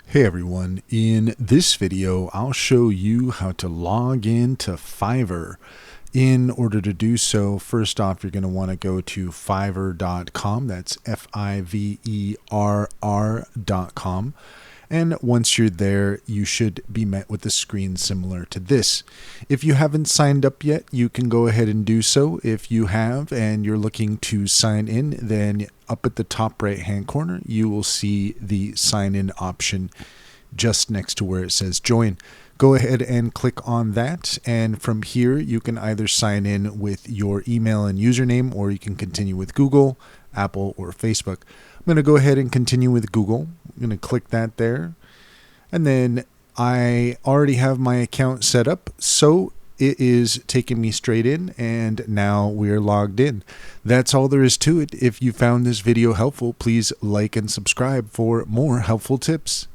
Hey everyone, in this video I'll show you how to log in to Fiverr. In order to do so, first off you're going to want to go to fiverr.com, that's Fiverr.com, and once you're there you should be met with a screen similar to this. If you haven't signed up yet, you can go ahead and do so. If you have and you're looking to sign in, then up at the top right hand corner you will see the sign in option just next to where it says join. Go ahead and click on that, and from here you can either sign in with your email and username, or you can continue with Google, Apple, or Facebook. I'm going to go ahead and continue with Google. I'm going to click that there, and then I already have my account set up, so it is taking me straight in, and now we're logged in. That's all there is to it. If you found this video helpful, please like and subscribe for more helpful tips.